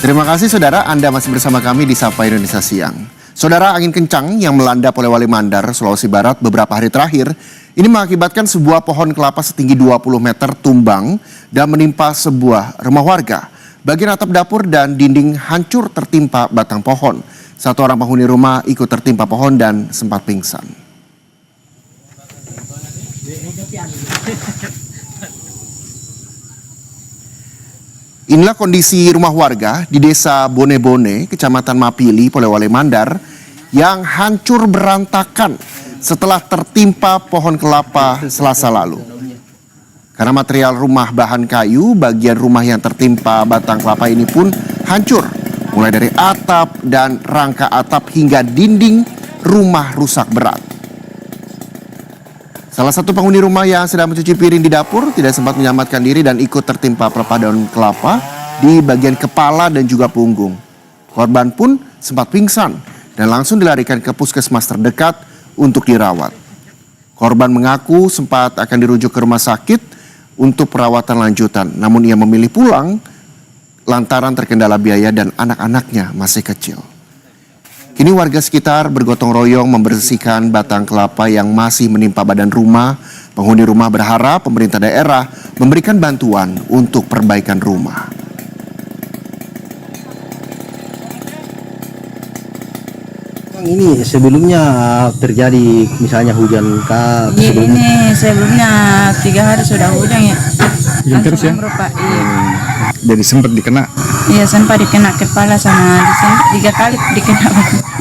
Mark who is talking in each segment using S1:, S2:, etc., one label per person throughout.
S1: Terima kasih saudara, Anda masih bersama kami di Sapa Indonesia Siang. Saudara, angin kencang yang melanda Polewali Mandar, Sulawesi Barat beberapa hari terakhir ini mengakibatkan sebuah pohon kelapa setinggi 20 meter tumbang dan menimpa sebuah rumah warga. Bagian atap dapur dan dinding hancur tertimpa batang pohon. Satu orang penghuni rumah ikut tertimpa pohon dan sempat pingsan. Inilah kondisi rumah warga di Desa Bone-Bone, Kecamatan Mapili, Polewali Mandar yang hancur berantakan setelah tertimpa pohon kelapa Selasa lalu. Karena material rumah bahan kayu, bagian rumah yang tertimpa batang kelapa ini pun hancur. Mulai dari atap dan rangka atap hingga dinding rumah rusak berat. Salah satu penghuni rumah yang sedang mencuci piring di dapur tidak sempat menyelamatkan diri dan ikut tertimpa pelepah daun kelapa di bagian kepala dan juga punggung. Korban pun sempat pingsan dan langsung dilarikan ke puskesmas terdekat untuk dirawat. Korban mengaku sempat akan dirujuk ke rumah sakit untuk perawatan lanjutan, namun ia memilih pulang lantaran terkendala biaya dan anak-anaknya masih kecil. Kini warga sekitar bergotong royong membersihkan batang kelapa yang masih menimpa badan rumah. Penghuni rumah berharap pemerintah daerah memberikan bantuan untuk perbaikan rumah.
S2: Ini sebelumnya terjadi misalnya hujan kah?
S3: Ini sebelumnya 3 hari sudah hujan ya.
S4: Hujan terus ya? Jadi sempat dikena?
S3: Iya, sempat dikena kepala sama di sini 3 kali dikena.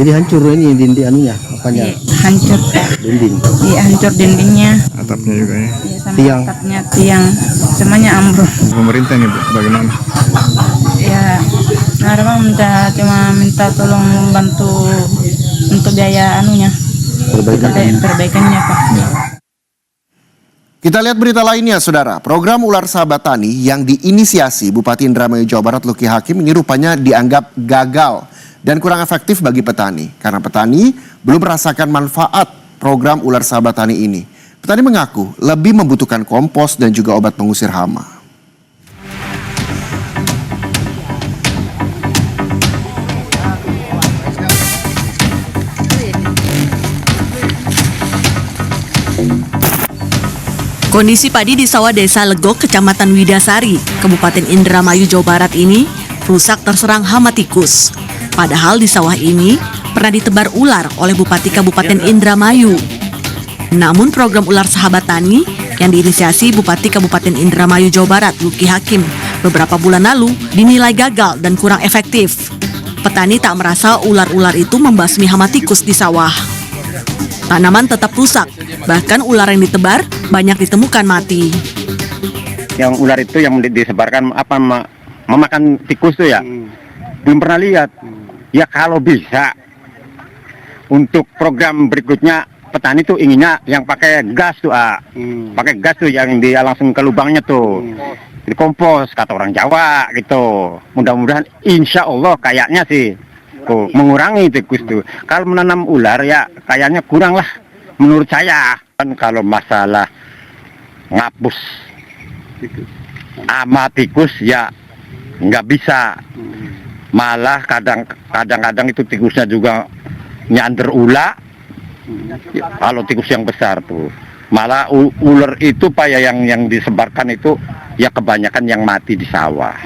S2: Jadi hancur ini dinding anunya, apanya?
S3: Iya, hancur.
S2: Dinding.
S3: Iya, hancur dindingnya.
S4: Atapnya juga ya?
S3: Iya, sama
S2: Tiang.
S3: atapnya, tiang, semuanya ambruk.
S4: Pemerintah ini bagaimana?
S3: Ya, harapan cuma minta tolong membantu untuk biaya anunya. Perbaikannya Pak.
S1: Kita lihat berita lainnya, saudara. Program Ular Sahabat Tani yang diinisiasi Bupati Indramayu Jawa Barat Luki Hakim ini rupanya dianggap gagal dan kurang efektif bagi petani. Karena petani belum merasakan manfaat program Ular Sahabat Tani ini. Petani mengaku lebih membutuhkan kompos dan juga obat pengusir hama.
S5: Kondisi padi di sawah Desa Legok, Kecamatan Widasari, Kabupaten Indramayu, Jawa Barat ini rusak terserang hama tikus. Padahal di sawah ini pernah ditebar ular oleh Bupati Kabupaten Indramayu. Namun program Ular Sahabat Tani yang diinisiasi Bupati Kabupaten Indramayu, Jawa Barat Luki Hakim beberapa bulan lalu dinilai gagal dan kurang efektif. Petani tak merasa ular-ular itu membasmi hama tikus di sawah. Tanaman tetap rusak, bahkan ular yang ditebar banyak ditemukan mati.
S6: Yang ular itu yang disebarkan memakan tikus tuh ya, belum pernah lihat. Ya kalau bisa untuk program berikutnya petani tuh inginnya yang pakai gas tuh, pakai gas tuh yang dia langsung ke lubangnya tuh, di kompos kata orang Jawa gitu. Mudah-mudahan insya Allah kayaknya sih mengurangi tikus tuh. Kalau menanam ular ya kayaknya kurang lah menurut saya. Kan kalau masalah ngapus ama tikus ya nggak bisa. Malah kadang-kadang itu tikusnya juga nyander ula. Ya, kalau tikus yang besar tuh malah ular itu Pak ya yang disebarkan itu ya kebanyakan yang mati di sawah.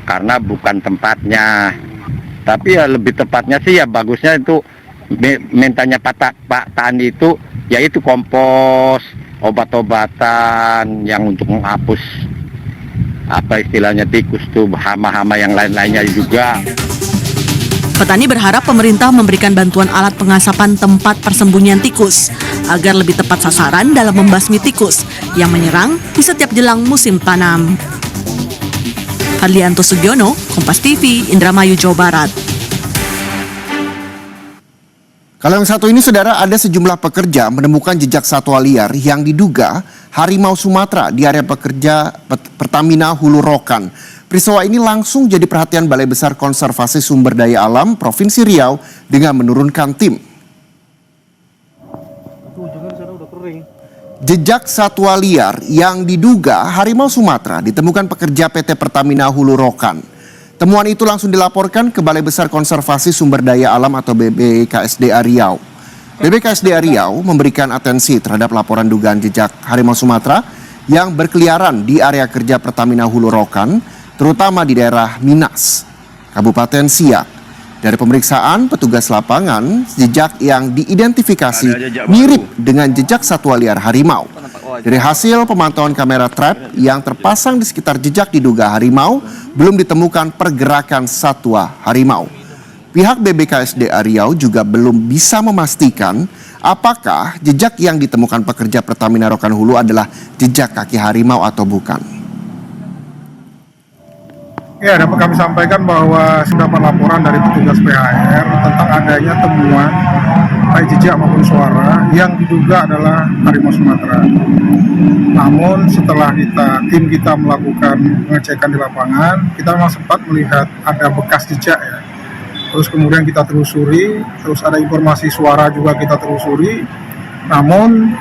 S6: Karena bukan tempatnya. Tapi ya lebih tepatnya sih ya bagusnya itu mintanya Pak Tani itu yaitu kompos, obat-obatan yang untuk menghapus apa istilahnya tikus tuh, hama-hama yang lain-lainnya juga.
S5: Petani berharap pemerintah memberikan bantuan alat pengasapan tempat persembunyian tikus agar lebih tepat sasaran dalam membasmi tikus yang menyerang di setiap jelang musim tanam. Fadlianto Sugiono, Kompas TV, Indramayu, Jawa Barat.
S1: Kalau yang satu ini, saudara, ada sejumlah pekerja menemukan jejak satwa liar yang diduga harimau Sumatera di area Pertamina Hulu Rokan. Peristiwa ini langsung jadi perhatian Balai Besar Konservasi Sumber Daya Alam Provinsi Riau dengan menurunkan tim. Jejak satwa liar yang diduga harimau Sumatera ditemukan pekerja PT Pertamina Hulu Rokan. Temuan itu langsung dilaporkan ke Balai Besar Konservasi Sumber Daya Alam atau BBKSDA Riau. BBKSDA Riau memberikan atensi terhadap laporan dugaan jejak harimau Sumatera yang berkeliaran di area kerja Pertamina Hulu Rokan, terutama di daerah Minas, Kabupaten Siak. Dari pemeriksaan petugas lapangan, jejak yang diidentifikasi mirip dengan jejak satwa liar harimau. Dari hasil pemantauan kamera trap yang terpasang di sekitar jejak diduga harimau, belum ditemukan pergerakan satwa harimau. Pihak BBKSDA Riau juga belum bisa memastikan apakah jejak yang ditemukan pekerja Pertamina Rokan Hulu adalah jejak kaki harimau atau bukan.
S7: Ya, dapat kami sampaikan bahwa sudah dapat laporan dari petugas PHR tentang adanya temuan baik jejak maupun suara yang diduga adalah harimau Sumatera. Namun setelah tim kita melakukan pengecekan di lapangan, kita memang sempat melihat ada bekas jejak ya. Terus kemudian kita telusuri, terus ada informasi suara juga kita telusuri. Namun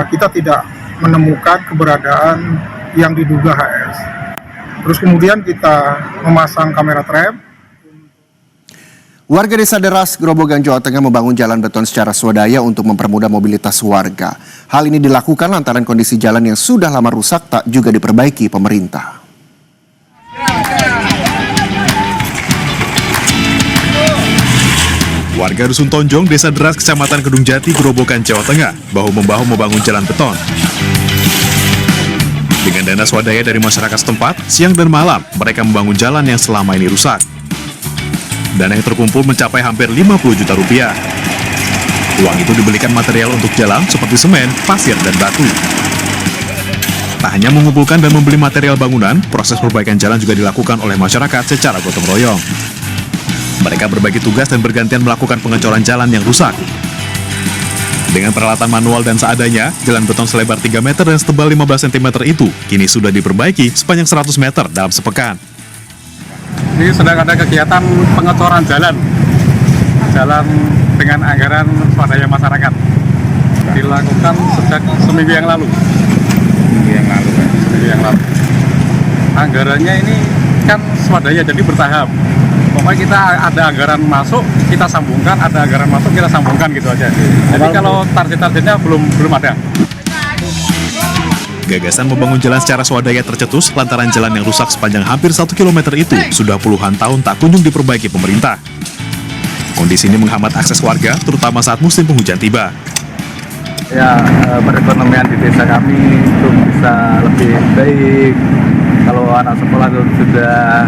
S7: kita tidak menemukan keberadaan yang diduga HS. Terus kemudian kita memasang kamera trap.
S1: Warga Desa Deras, Grobogan, Jawa Tengah membangun jalan beton secara swadaya untuk mempermudah mobilitas warga. Hal ini dilakukan lantaran kondisi jalan yang sudah lama rusak tak juga diperbaiki pemerintah.
S8: Warga Dusun Tonjong, Desa Deras, Kecamatan Kedung Jati, Grobogan, Jawa Tengah, bahu-membahu membangun jalan beton. Dengan dana swadaya dari masyarakat setempat, siang dan malam mereka membangun jalan yang selama ini rusak. Dana yang terkumpul mencapai hampir 50 juta rupiah. Uang itu dibelikan material untuk jalan seperti semen, pasir, dan batu. Tak hanya mengumpulkan dan membeli material bangunan, proses perbaikan jalan juga dilakukan oleh masyarakat secara gotong royong. Mereka berbagi tugas dan bergantian melakukan pengecoran jalan yang rusak. Dengan peralatan manual dan seadanya, jalan beton selebar 3 meter dan setebal 15 cm itu kini sudah diperbaiki sepanjang 100 meter dalam sepekan.
S9: Ini sedang ada kegiatan pengecoran jalan dengan anggaran swadaya masyarakat. Dilakukan sejak seminggu yang lalu. Seminggu yang lalu. Anggarannya ini kan swadaya, jadi bertahap. Pokoknya kita ada anggaran masuk, kita sambungkan, ada anggaran masuk, kita sambungkan gitu aja. Jadi kalau target-targetnya belum ada.
S8: Gagasan membangun jalan secara swadaya tercetus lantaran jalan yang rusak sepanjang hampir 1 km itu sudah puluhan tahun tak kunjung diperbaiki pemerintah. Kondisi ini menghambat akses warga, terutama saat musim penghujan tiba.
S9: Ya, perekonomian di desa kami itu bisa lebih baik. Kalau anak sekolah itu sudah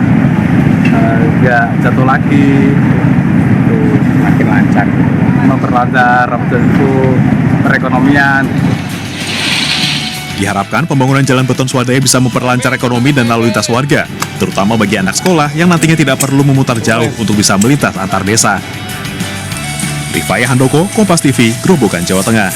S9: nggak jatuh lagi, itu makin lancar, memperlancar itu perekonomian.
S8: Diharapkan pembangunan jalan beton swadaya bisa memperlancar ekonomi dan lalu lintas warga, terutama bagi anak sekolah yang nantinya tidak perlu memutar jauh untuk bisa melintas antar desa. Rifai Handoko, Kompas TV, Grobogan, Jawa Tengah.